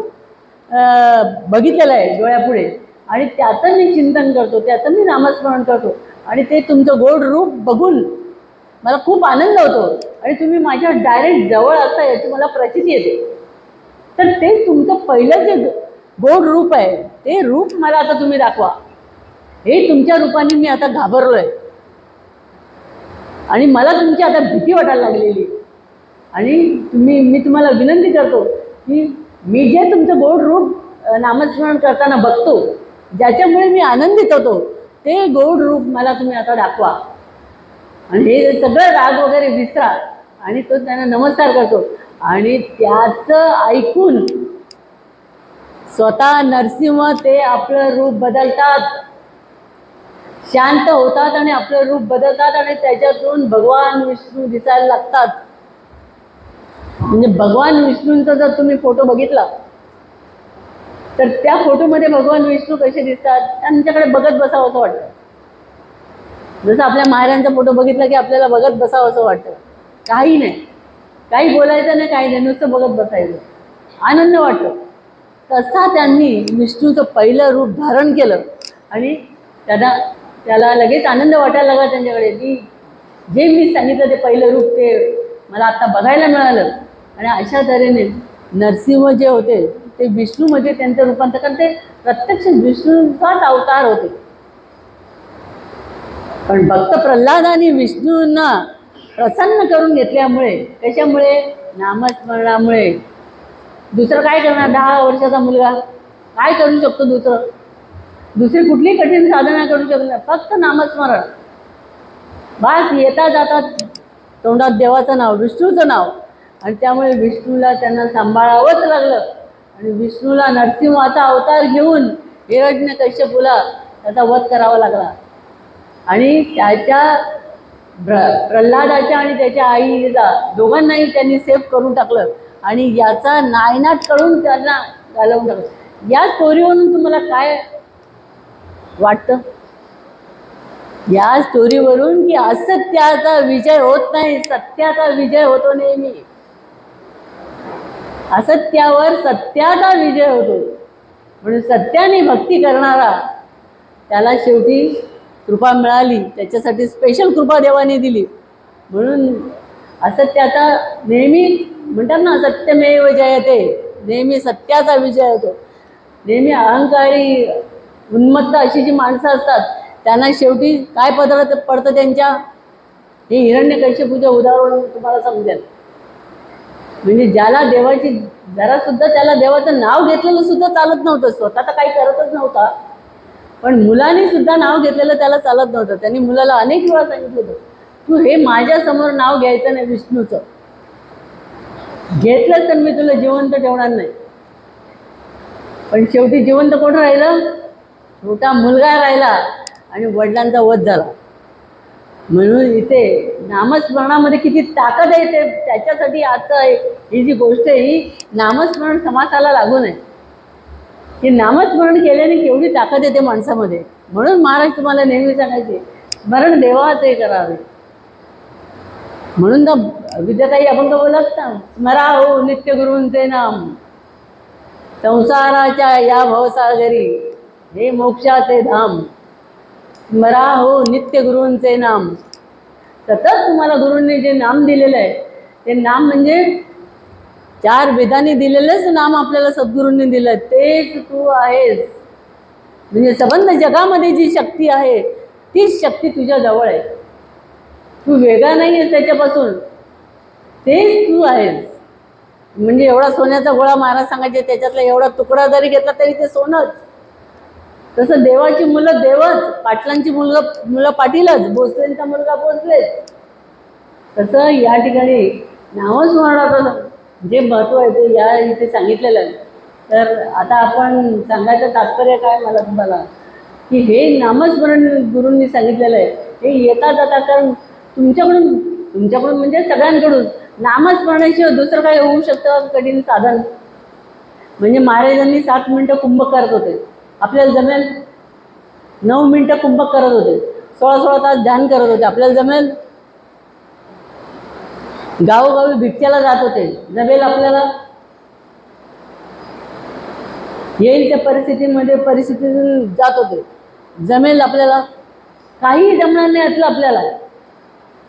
बघितलेलं आहे डोळ्यापुढे आणि त्याचं मी चिंतन करतो, त्याचं मी नामस्मरण करतो आणि ते तुमचं गोड रूप बघून मला खूप आनंद होतो आणि तुम्ही माझ्या डायरेक्ट जवळ असता याची मला प्रचिती येते. तर ते तुमचं पहिलं जे गोड रूप आहे ते रूप मला आता तुम्ही दाखवा. हे तुमच्या रूपाने मी आता घाबरलोय आणि मला तुमची आता भीती वाटायला लागलेली आणि मी तुम्हाला विनंती करतो की मी जे तुमचं गोड रूप नामस्मरण करताना बघतो, ज्याच्यामुळे मी आनंदित होतो, ते गोड रूप मला तुम्ही आता दाखवा. आणि हे सगळं राग वगैरे विसरा आणि तो त्यांना नमस्कार करतो आणि त्याचं ऐकून स्वतः नरसिंह ते आपलं रूप बदलतात, शांत होतात आणि आपलं रूप बदलतात आणि त्याच्यातून भगवान विष्णू दिसायला लागतात. म्हणजे भगवान विष्णूंचा जर तुम्ही फोटो बघितला तर त्या फोटोमध्ये भगवान विष्णू कसे दिसतात त्यांच्याकडे बघत बसावं असं वाटतं. जसं आपल्या महाराजांचा फोटो बघितला की आपल्याला बघत बसावं असं वाटतं. काही नाही, काही बोलायचं नाही, काही नाही, नुसतं बघत बसायचं, आनंद वाटतो. तसा त्यांनी विष्णूचं पहिलं रूप धारण केलं आणि त्याला लगेच आनंद वाटायला लागला त्यांच्याकडे की जे मी सांगितलं ते पहिलं रूप ते मला आत्ता बघायला मिळालं. आणि अशा तऱ्हेने नरसिंह जे होते ते विष्णूमध्ये त्यांचं रूपांतर, कारण ते प्रत्यक्ष विष्णूचाच अवतार होते. पण भक्त प्रल्हादाने विष्णूंना प्रसन्न करून घेतल्यामुळे, कशामुळे? नामस्मरणामुळे. दुसरं काय करणार? 10 वर्षाचा मुलगा काय करू शकतो? दुसरी कुठली कठीण साधना करू शकत नाही, फक्त नामस्मरण. बस येता जातात तोंडात देवाचं नाव, विष्णूचं नाव. आणि त्यामुळे विष्णूला त्यांना सांभाळावंच लागलं आणि विष्णूला नरसिंहाचा अवतार घेऊन हिरण्यकश्यपूला त्याचा वध करावा लागला. आणि त्याच्या प्रल्हादाच्या आणि त्याच्या आईला दोघांनाही त्यांनी सेफ करून टाकलं आणि याचा नायनाट करून त्यांना घालवून टाकलं. या स्टोरीवरून तुम्हाला काय वाटतं? या स्टोरीवरून की असत्याचा विजय होत नाही, सत्याचा विजय होतो नेहमी. असत्यावर सत्याचा विजय होतो. म्हणून सत्याने भक्ती करणारा त्याला शेवटी कृपा मिळाली, त्याच्यासाठी स्पेशल कृपा देवाने दिली. म्हणून असत्याचा नेहमी म्हणतात ना, सत्यमेव जयते, नेहमी सत्याचा विजय होतो. नेहमी अहंकारी उन्मत्त अशी जी माणसं असतात त्यांना शेवटी काय पडतं त्यांच्या? हे हिरण्यकश्यपूचं उदाहरण तुम्हाला समजेल. म्हणजे ज्याला देवाची जरासुद्धा, त्याला देवाचं नाव घेतलेलं सुद्धा चालत नव्हतं, स्वतः तर काही करतच नव्हता, पण मुलाने सुद्धा नाव घेतलेलं त्याला चालत नव्हतं. त्यांनी मुलाला अनेक वेळा सांगितलं होतं, तू हे माझ्यासमोर नाव घ्यायचं नाही विष्णूचं, घेतलं तर मी तुला जिवंत ठेवणार नाही. पण शेवटी जिवंत कोण राहिलं? छोटा मुलगा राहिला आणि वडिलांचा वध झाला. म्हणून इथे नामस्मरणामध्ये किती ताकद आहे ते त्याच्यासाठी आता ही जी गोष्ट आहे ही नामस्मरण समासाला लागू नये. हे नामस्मरण केल्याने केवढी ताकद येते माणसामध्ये. म्हणून महाराज तुम्हाला नेहमी सांगायचे स्मरण देवाचे करावे. म्हणून तर विद्याताई अभंग बोलत ना, स्मरा हो नित्य गुरूंचे नाम, संसाराच्या या भवसागरी हे मोक्षाचे धाम. स्मरा हो नित्य गुरूंचे नाम. सतत तुम्हाला गुरूंनी जे नाम दिलेलं आहे ते नाम म्हणजे 4 वेदांनी दिलेलंच नाम आपल्याला सद्गुरूंनी दिलं, तेच तू आहेस. म्हणजे संबंध जगामध्ये जी शक्ती आहे तीच शक्ती तुझ्या जवळ आहे. तू वेगळा नाही आहेस त्याच्यापासून, तेच तू आहेस. म्हणजे एवढा सोन्याचा गोळा महाराज सांगायचे, त्याच्यातला एवढा तुकडा जरी घेतला तरी ते सोनंच. तसं देवाची मुलं देवच, पाटलांची मुलं पाटीलच, भोसलेंचा मुलगा भोसलेच. तसं या ठिकाणी नामस्मरणाचं जे महत्त्व आहे ते या इथे सांगितलेलं आहे. तर आता आपण सांगायचं तात्पर्य काय मला तुम्हाला की हे नामस्मरण गुरूंनी सांगितलेलं आहे, हे येता जाता. कारण तुमच्याकडून म्हणजे सगळ्यांकडून नामस्मरणाशिवाय दुसरं काय होऊ शकतं कठीण साधन? म्हणजे महाराजांनी 7 मिनिटं कुंभक करत होते, आपल्याला जमेल? 9 मिनिटं कुंभक करत होते, 16 तास ध्यान करत होते, आपल्याला जमेल? गावोगावी भिक्षाला जात होते, जमेल आपल्याला? येईल त्या परिस्थितीतून जात होते, जमेल आपल्याला? काही जमणार नाही असलं आपल्याला.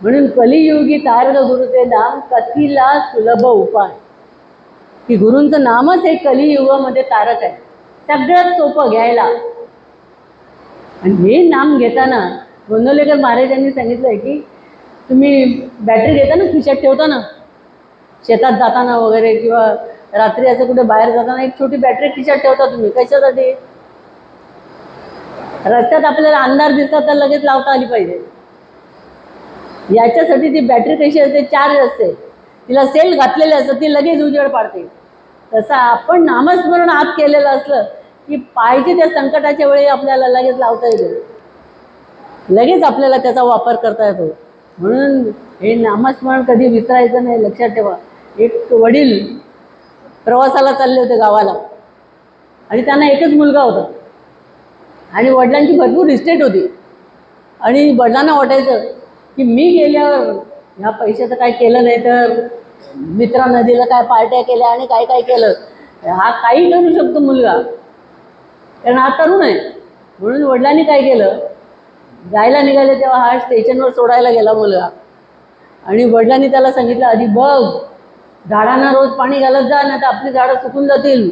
म्हणून कलियुगी तारक गुरुचे नाम कथीला सुलभ उपाय, की गुरूंचं नामच हे कलियुगामध्ये तारक आहे, सगळ्यात सोपं घ्यायला. आणि हे नाम घेताना गोंदवलेकर महाराजांनी सांगितलंय की तुम्ही बॅटरी घेता ना, खिशात ठेवता ना, शेतात जाताना वगैरे किंवा रात्री असं कुठे बाहेर जाताना एक छोटी बॅटरी खिशात ठेवता तुम्ही. कशासाठी? रस्त्यात आपल्याला अंधार दिसला तर लगेच लावता आली पाहिजे, याच्यासाठी. ती बॅटरी कशी असते? चार्ज असते, तिला सेल घातलेले असतं, ती लगेच उजेड पाडते. तसं आपण नामस्मरण आत केलेलं असलं की पाहिजे त्या संकटाच्या वेळी आपल्याला लगेच लावता येतो, लगेच आपल्याला त्याचा वापर करता येतो. म्हणून हे नामस्मरण कधी विसरायचं नाही, लक्षात ठेवा. एक वडील प्रवासाला चालले होते गावाला, आणि त्यांना एकच मुलगा होता, आणि वडिलांची भरपूर इस्टेट होती. आणि वडिलांना वाटायचं की मी गेल्यावर ह्या पैशाचं काय केलं नाही तर, मित्रा नदीला काय पार्ट्या केल्या आणि काय काय केलं, हा काही करू शकतो मुलगा, कारण हा तरुण आहे. म्हणून वडिलांनी काय केलं, जायला निघाले तेव्हा हा स्टेशनवर सोडायला गेला मुलगा, आणि वडिलांनी त्याला सांगितलं, आधी बघ, झाडांना रोज पाणी घालत जा, नाही तर आपली झाडं सुकून जातील,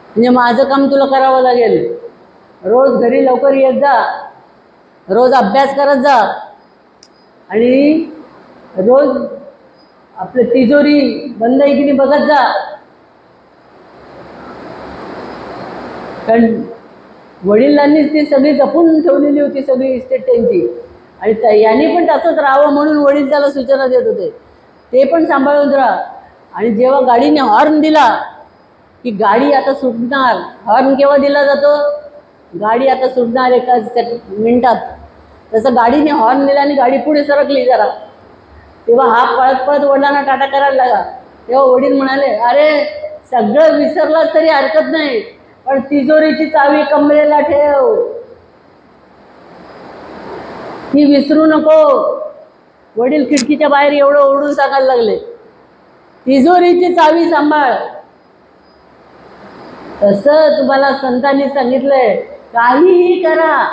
म्हणजे माझं काम तुला करावं लागेल. रोज घरी लवकर येत जा, रोज अभ्यास करत जा, आणि रोज आपली तिजोरी बंद आहे की नाही बघत जा. कारण वडिलांनीच ती सगळी जपून ठेवलेली होती, सगळी इस्टेट त्यांची, आणि यांनी पण तसंच राहावं म्हणून वडील त्याला सूचना देत होते, ते पण सांभाळून राहा. आणि जेव्हा गाडीने हॉर्न दिला की गाडी आता सुटणार, हॉर्न केव्हा दिला जातो? गाडी आता सुटणार एका मिनिटात. तसं गाडीने हॉर्न दिला आणि गाडी पुढे सरकली जरा, तेव्हा हा पळत पळत वडिलांना टाटा करायला लागला. तेव्हा वडील म्हणाले, अरे सगळं विसरलास तरी हरकत नाही, पण तिजोरीची चावी कमरेला ठेव, ती विसरू नको. वडील खिडकीच्या बाहेर एवढं ओरडून सांगायला लागले, तिजोरीची चावी सांभाळ. तसं तुम्हाला संतांनी सांगितलंय, काहीही करा,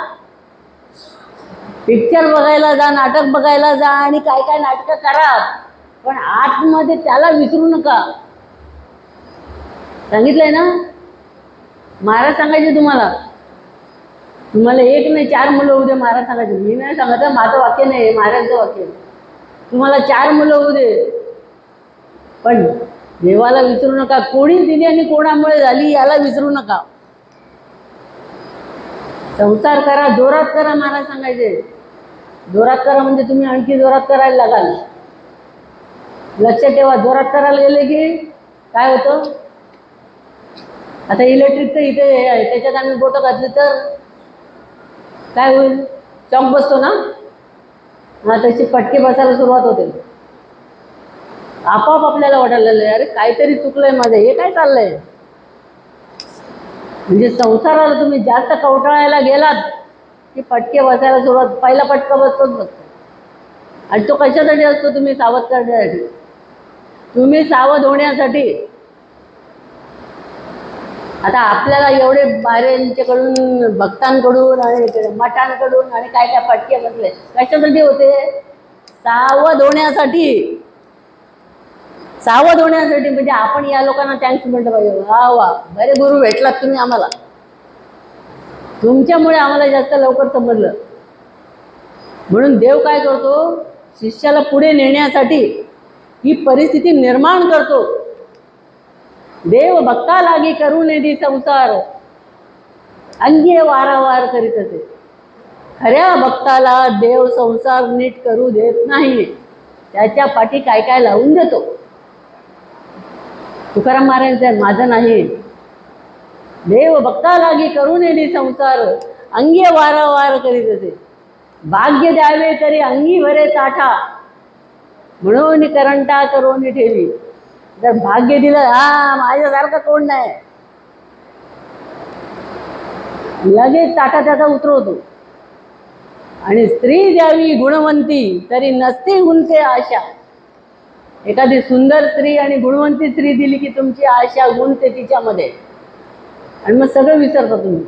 पिक्चर बघायला जा, नाटक बघायला जा, आणि काय काय नाटकं करा, पण आतमध्ये त्याला विसरू नका. सांगितलंय ना, महाराज सांगायचे तुम्हाला एक नाही 4 मुलं होऊ दे, महाराज सांगायचे. मी नाही सांगत, माझं वाक्य नाही, महाराजचं वाक्य. तुम्हाला 4 मुलं होऊ दे, पण देवाला विसरू नका. कोणी दिली आणि कोणामुळे झाली याला विसरू नका. संसार करा, जोरात करा, महाराज सांगायचे. जोरात करा म्हणजे तुम्ही आणखी जोरात करायला लागाल. लक्षात ठेवा, जोरात करायला गेले की काय होतं? आता इलेक्ट्रिकचं इथे हे आहे, त्याच्यात आम्ही बोटं घातली तर काय होईल? चॉक बसतो ना, हा तशी पटके बसायला सुरुवात होते. आपोआप आपल्याला वाटायला लागलं, अरे काहीतरी चुकलंय माझं, हे काय चाललंय? म्हणजे संसाराला तुम्ही जास्त कवटाळायला गेलात की पटके बसायला सुरुवात, पहिला पटका बसतोच बसतो. आणि तो कशासाठी असतो? तुम्ही सावध करण्यासाठी, तुम्ही सावध होण्यासाठी. आता आपल्याला एवढे बाहेरच्याकडून, भक्तांकडून आणि मठांकडून आणि काय काय फटके बसले, कशासाठी होते? सावध होण्यासाठी. सावध होण्यासाठी. म्हणजे आपण या लोकांना थँक्स म्हटलं पाहिजे, वा वा, बरे गुरु भेटलात तुम्ही आम्हाला, तुमच्यामुळे आम्हाला जास्त लवकर समजलं. म्हणून देव काय करतो? शिष्याला पुढे नेण्यासाठी ही परिस्थिती निर्माण करतो. देव भक्ता लागी करून येती संसार, अंगे वारंवार करीत असे. खऱ्या भक्ताला देव संसार नीट करू देत नाही, त्याच्या पाठी काय काय लावून देतो. तुकाराम महाराज, माझं नाही. देव भक्ता लागी करून येती संसार, अंगी वारंवार करीत असे. भाग्य द्यावे तरी अंगी भरे ताठा, म्हणून करंटा करून ठेवी. जर भाग्य दिलं, हा माझ्यासारखं कोण नाही, लगेच ताटा त्याचा उतरवतो. आणि स्त्री द्यावी गुणवंती तरी नसते गुंते आशा. एखादी सुंदर स्त्री आणि गुणवंती स्त्री दिली की तुमची आशा गुंते तिच्यामध्ये, आणि मग सगळं विसरता तुम्ही.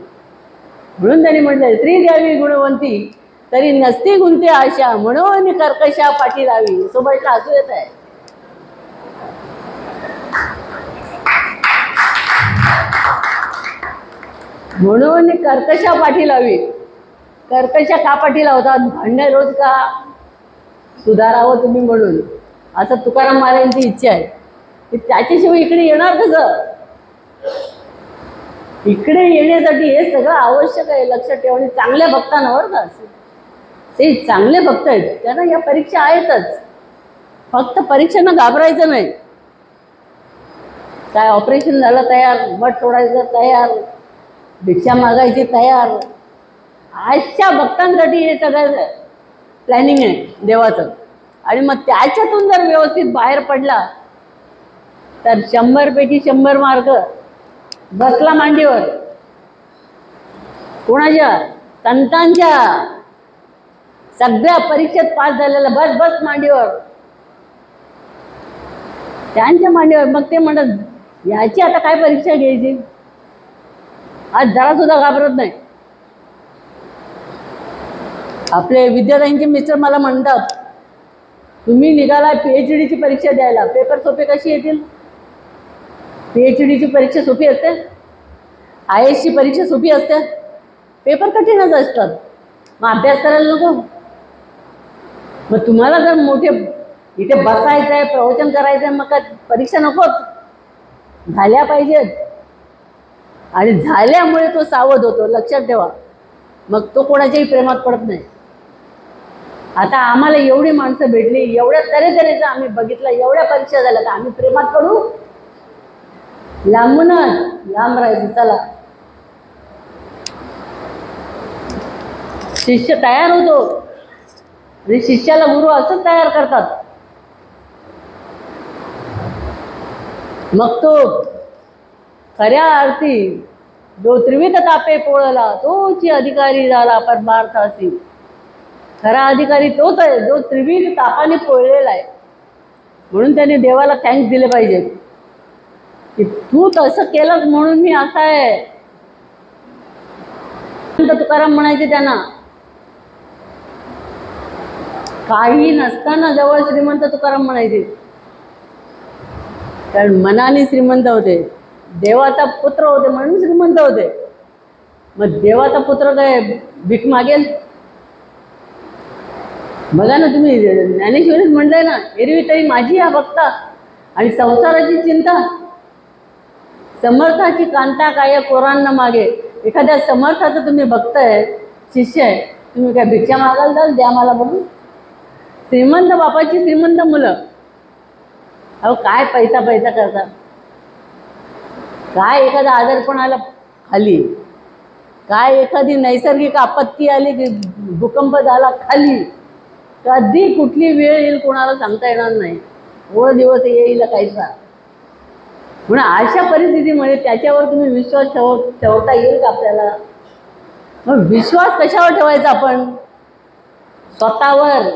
म्हणून त्यांनी म्हटलंय स्त्री द्यावी गुणवंती तरी नसते गुंते आशा, म्हणून कर्कशा पाठी लावी. सोबतला हसू येत आहे. म्हणून कर्कशा पाठी लावी. कर्कशा का पाठी लावतात? भांडणे रोज का सुधारावं तुम्ही म्हणून. असं तुकाराम महाराजांची इच्छा आहे की त्याच्याशिवाय इकडे येणार कसं? इकडे येण्यासाठी हे सगळं आवश्यक आहे, लक्षात ठेवा. आणि चांगल्या भक्तांवर का ते चांगले भक्त आहेत, त्यांना या परीक्षा आहेतच. फक्त परीक्षेनं घाबरायचं नाही. काय ऑपरेशन झालं तयार, मठ सोडायचं तयार, भिक्षा मागायची तयार. आजच्या भक्तांसाठी हे सगळं प्लॅनिंग आहे देवाचं. आणि मग त्याच्यातून जर व्यवस्थित बाहेर पडला तर 100 पैकी 100 मार्क बसला मांडीवर. कोणाच्या? संतांच्या. सगळ्या परीक्षेत पास झालेला बस बस मांडीवर, त्यांच्या मांडीवर. मग ते म्हणत याची आता काय परीक्षा घ्यायची? आज जरा सुद्धा घाबरत नाही. आपले विद्यार्थ्यांचे मिस्टर मला म्हणतात, तुम्ही निघाला PhD ची परीक्षा द्यायला, पेपर सोपे कशी येतील? PhD ची परीक्षा सोपी असते, IAS ची परीक्षा सोपी असते, पेपर कठीणच असतात. मग अभ्यास करायला नको? मग तुम्हाला जर मोठे इथे बसायचं आहे, प्रवचन करायचं आहे, मग काय परीक्षा नकोच? झाल्या पाहिजेत. आणि झाल्यामुळे तो सावध होतो, लक्षात ठेवा. मग तो कोणाच्याही प्रेमात पडत नाही. आता आम्हाला एवढी माणसं भेटली, एवढ्या तऱ्हेतऱ्हेचं आम्ही बघितलं, एवढ्या परीक्षा झाल्या, तर आम्ही प्रेमात पडू? लांबूनच लांब राहायचं. चला, शिष्य तयार होतो आणि शिष्याला गुरु असंच तयार करतात. मग तो खऱ्या अर्थी जो त्रिविध तापे पोळला तोची अधिकारी झाला परमार्थासी. खरा अधिकारी तोच आहे जो त्रिविध तापाने पोळलेला आहे. म्हणून त्याने देवाला थँक्स दिले पाहिजे की तू तसं केलंच म्हणून मी असा आहे. तुकाराम म्हणायचे त्यांना, काही नसताना जवळ श्रीमंत तुकाराम म्हणायचे. कारण मनाने श्रीमंत होते, देवाचा पुत्र होते म्हणून श्रीमंत होते. मग देवाचा पुत्र काय भीक मागेल? बघा ना तुम्ही, ज्ञानेश्वरीत म्हणलंय ना, एरवी तरी माझी या भक्ता आणि संसाराची चिंता, समर्थाची कांता काय कोरांना मागे. एखाद्या समर्थाचं तुम्ही भक्त आहे, शिष्य आहे, तुम्ही काय भिक्षा मागाल तर द्या मला बघू? श्रीमंत बापाची श्रीमंत मुलं, अहो काय पैसा पैसा करतात. काय एखादा आजारपण आला खाली, काय एखादी नैसर्गिक आपत्ती आली की भूकंप झाला खाली, कधी कुठली वेळ येईल कोणाला सांगता येणार नाही. व दिवस येईल काहीसा. म्हणून अशा परिस्थितीमध्ये त्याच्यावर तुम्ही विश्वास ठेवता येईल का आपल्याला? मग विश्वास कशावर ठेवायचा आपण? स्वतःवर,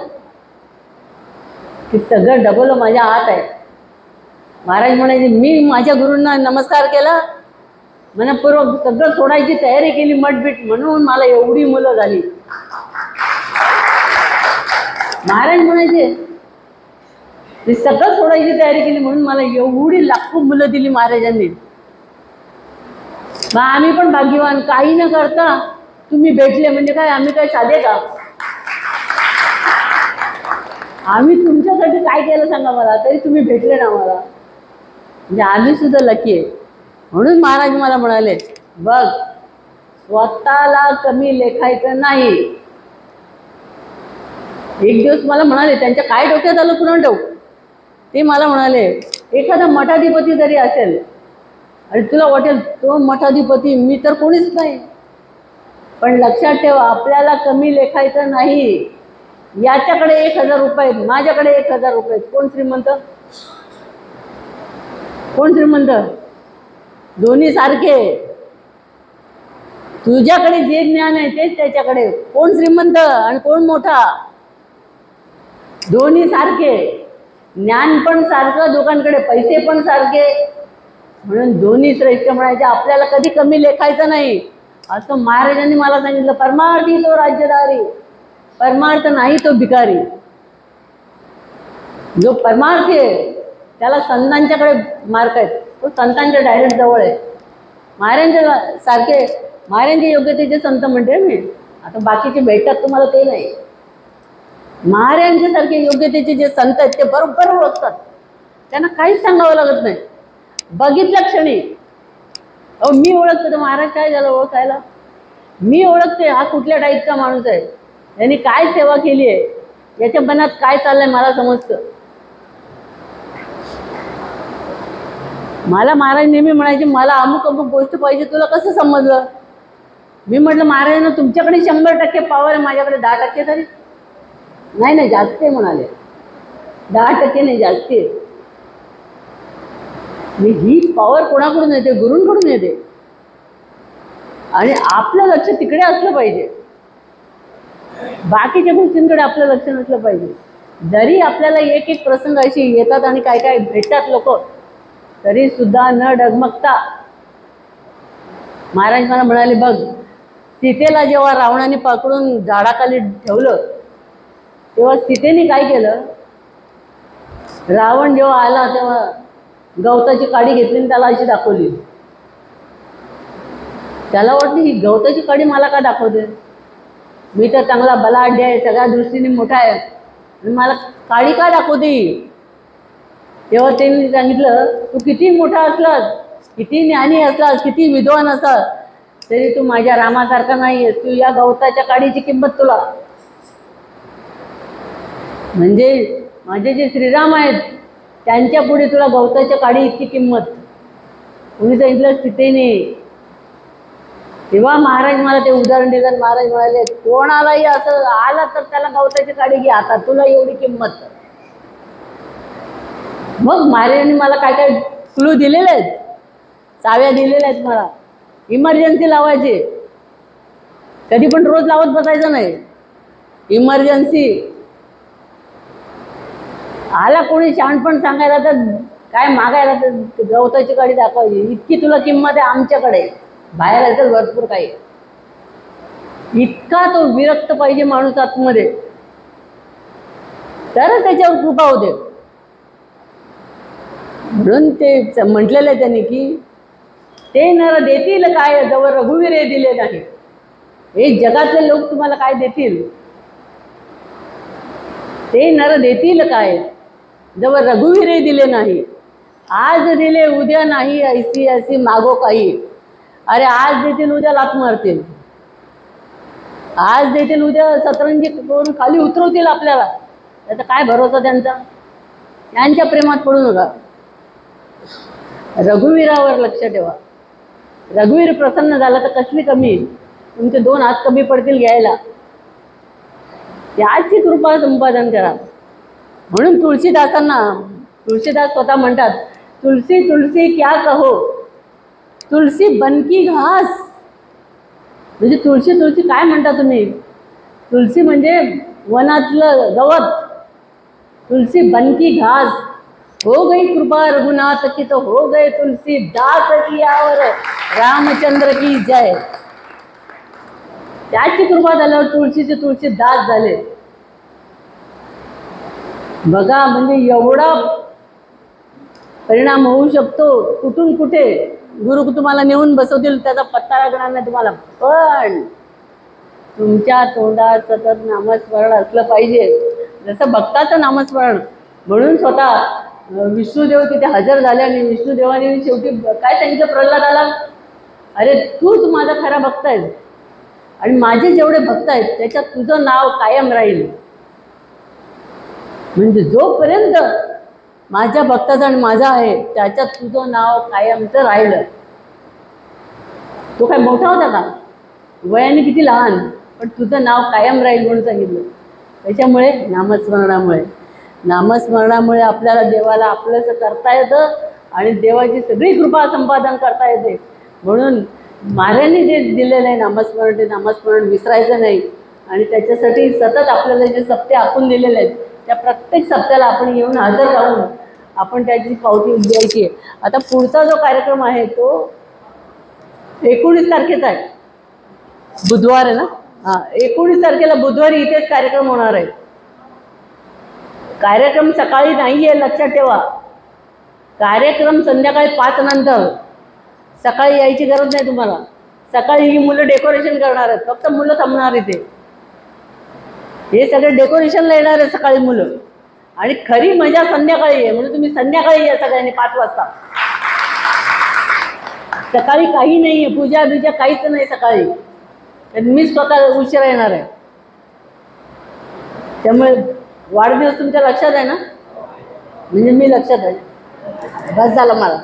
की सगळं डबल माझ्या हात आहे. महाराज म्हणायचे, मी माझ्या गुरूंना नमस्कार केला, मनपूर्वक सगळं सोडायची तयारी केली, मठबीट, म्हणून मला एवढी मुलं झाली. महाराज म्हणायचे, मी सगळं सोडायची तयारी केली म्हणून मला एवढी लाखो मुलं दिली महाराजांनी. मग आम्ही पण भाग्यवान. काही न करता तुम्ही भेटले म्हणजे काय, आम्ही काय साधे का? आम्ही तुमच्यासाठी काय केलं सांगा मला, तरी तुम्ही भेटले ना मला. म्हणजे आम्ही सुद्धा लकी आहे. म्हणून महाराज मला म्हणाले, बघ स्वतःला कमी लेखायचं नाही. एक दिवस मला म्हणाले, त्यांच्या काय डोक्यात आलं कुणा ठाऊक, ते मला म्हणाले, एखादा मठाधिपती जरी असेल आणि तुला वाटेल तो मठाधिपती, मी तर कोणीच नाही, पण लक्षात ठेवा, आपल्याला कमी लेखायचं नाही. याच्याकडे 1000 रुपये आहेत, माझ्याकडे 1000 रुपये आहेत. कोण श्रीमंत? कोण श्रीमंत? दोन्ही सारखे. तुझ्याकडे जे ज्ञान आहे तेच त्याच्याकडे. कोण श्रीमंत आणि कोण मोठा? दोन्ही सारखे. ज्ञान पण सारखं, दोघांकडे पैसे पण सारखे, म्हणून दोन्ही श्रेष्ठ म्हणायचे. आपल्याला कधी कमी लेखायचं नाही. असं महाराजांनी मला सांगितलं. परमार्थी तो राज्यदारी, परमार्थ नाही तो भिकारी. जो परमार्थी आहे त्याला संतांच्याकडे मार्क आहेत, तो संतांच्या डायरेक्ट जवळ आहे. महाराजांच्या सारखे, महाराजांच्या योग्यतेचे संत म्हणते मी. आता बाकीचे भेटतात तुम्हाला ते नाही. महाराजांच्या सारखे योग्यतेचे जे संत आहेत ते बरोबर ओळखतात. त्यांना काहीच सांगावं लागत नाही. बघितल्या क्षणी अहो मी ओळखते. तर महाराज काय झालं ओळखायला? मी ओळखते हा कुठल्या टाईपचा माणूस आहे, यांनी काय सेवा केली आहे, याच्या मनात काय चाललंय मला समजतं. मला महाराज नेहमी म्हणायचे, मला अमुक अमुक गोष्ट पाहिजे, तुला कसं समजलं? मी म्हटलं महाराजांना तुमच्याकडे 100% पॉवर आहे, माझ्याकडे 10% तरी नाही. नाही जास्त आहे म्हणाले. 10% नाही, जास्त आहे. ही पॉवर कोणाकडून येते? गुरूंकडून येते. आणि आपलं लक्ष तिकडे असलं पाहिजे, बाकीच्या गोष्टींकडे आपलं लक्ष नसलं पाहिजे. जरी आपल्याला एक एक प्रसंग अशी येतात आणि काय काय भेटतात लोक, तरी सुद्धा न डगमगता महाराज मला म्हणाले, बघ सीतेला जेव्हा रावणाने पकडून झाडाखाली ठेवलं तेव्हा सीतेने काय केलं? रावण जेव्हा आला तेव्हा गवताची काडी घेतली आणि त्याला अशी दाखवली. त्याला वाटली ही गवताची काडी मला का दाखवते? मी तर चांगला बलाढ्य आहे, सगळ्या दृष्टीने मोठा आहे, आणि मला काडी का दाखवते? तेव्हा त्यांनी सांगितलं, तू किती मोठा असलास, किती ज्ञानी असलास, किती विद्वान असलास, तरी तू माझ्या रामासारखा नाही आहेस. तू या गवताच्या काडीची किंमत तुला, म्हणजे माझे जे श्रीराम आहेत त्यांच्या पुढे तुला गवताच्या काडी इतकी किंमत. कोणी सांगितलं? सीतेने. तेव्हा महाराज मला ते उदाहरण दिलं. महाराज म्हणाले, कोणालाही असं आला तर त्याला गवताची काडी घे, आता तुला एवढी किंमत. मग महाराजांनी मला काय काय क्लू दिलेले आहेत, चाव्या दिलेल्या आहेत मला. इमर्जन्सी लावायची, कधी पण रोज लावत बसायचं नाही. इमर्जन्सी आला कोणी शहाणपण सांगायला तर काय मागायला तर गवताची काडी दाखवायची, इतकी तुला किंमत आहे आमच्याकडे. बाहेर असेल भरपूर काही. इतका तो विरक्त पाहिजे माणूस आतमध्ये, तरच त्याच्यावर कृपा होते. म्हणून ते म्हटलेलं आहे त्यांनी की ते नर देतील काय जवळ रघुवीर दिले नाही. हे जगातले लोक तुम्हाला काय देतील? ते नर देतील काय जवळ रघुवीर दिले नाही. आज दिले उद्या नाही, ऐसी ऐसी मागो काही. अरे आज देतील उद्या लात मारतील, आज देतील उद्या सतरंजी करून खाली उतरवतील आपल्याला. त्याचा काय भरोसा त्यांचा? त्यांच्या प्रेमात पडू नका. रघुवीरावर लक्ष ठेवा. रघुवीर प्रसन्न झाला तर कसली कमी, तुमचे 2 हात कमी पडतील घ्यायला. त्याची कृपा संपादन करा. म्हणून तुळशीदासांना, तुळशीदास स्वतः म्हणतात, तुलसी तुलसी क्या कहो, तुलसी बनकी घास. म्हणजे तुळशी तुळशी काय म्हणता तुम्ही? तुलसी म्हणजे वनातलं गवत, तुलसी बनकी घास. हो गई कृपा रघुनाथ की तो हो गए तुलसी दास की यावर रामचंद्र की जय. त्याची कृपा झाल्यावर तुळशीचे तुळशी दास झाले. बघा म्हणजे एवढा परिणाम होऊ शकतो. कुठून कुठे गुरु तुम्हाला नेऊन बसवतील त्याचा पत्ता लागणार नाही तुम्हाला. पण तुमच्या तोंडात सतत नामस्मरण असलं पाहिजे, जसं भक्ताचं नामस्मरण. म्हणून स्वतः विष्णुदेव तिथे हजर झाले आणि विष्णुदेवाने शेवटी काय सांगितलं प्रल्हादाला? अरे तूच माझा खरा भक्त आहेस आणि माझे जेवढे भक्त आहेत त्याच्यात तुझं नाव कायम राहील. म्हणजे जोपर्यंत माझ्या भक्ताचा आणि माझा आहे त्याच्यात तुझं नाव कायमचं राहिलं. तो काय मोठा होता का? वयाने किती लहान, पण तुझं नाव कायम राहील म्हणून सांगितलं. त्याच्यामुळे नामस्मरणामुळे आपल्याला देवाला आपलंसं करता येतं आणि देवाची सगळी कृपा संपादन करता येते. म्हणून महाराजांनी जे दिलेलं आहे नामस्मरण, ते नामस्मरण विसरायचं नाही. आणि त्याच्यासाठी सतत आपल्याला जे सप्ते आखून दिलेले आहेत, त्या प्रत्येक सप्त्याला आपण येऊन हजर राहून आपण त्याची पावती द्यायची आहे. आता पुढचा जो कार्यक्रम आहे तो 19 तारखेचा आहे, बुधवार आहे ना. 19 तारखेला बुधवारी इथेच कार्यक्रम होणार आहे. कार्यक्रम सकाळी नाही आहे, लक्षात ठेवा. कार्यक्रम संध्याकाळी 5 नंतर. सकाळी यायची गरज नाही तुम्हाला. सकाळी ही मुलं डेकोरेशन करणार आहेत, फक्त मुलं थांबणार इथे. हे सगळे डेकोरेशनला येणार आहे सकाळी मुलं. आणि खरी मजा संध्याकाळी आहे, म्हणजे तुम्ही संध्याकाळी या सगळ्यांनी 5 वाजता. सकाळी काही नाही आहे, पूजा बिजा काहीच नाही सकाळी. मी स्वतः उशिरा येणार आहे. त्यामुळे वाढदिवस तुमच्या लक्षात आहे ना, म्हणजे मी लक्षात आहे, बस झालं मला.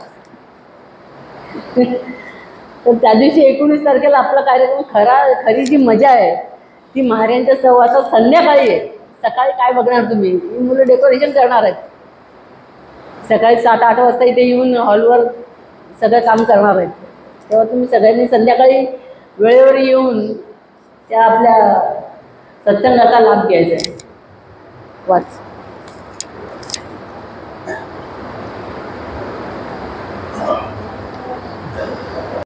तर त्या दिवशी 19 तारखेला आपला कार्यक्रम खरी जी मजा आहे ती महाराजांच्या सहवासात संध्याकाळी आहे. सकाळी काय बघणार तुम्ही, ही मुलं डेकोरेशन करणार आहेत. सकाळी 7-8 वाजता इथे येऊन हॉलवर सगळं काम करणार आहेत. तेव्हा तुम्ही सगळ्यांनी संध्याकाळी वेळेवर येऊन त्या आपल्या सत्संगाचा लाभ घ्यायचा आहे. वाच.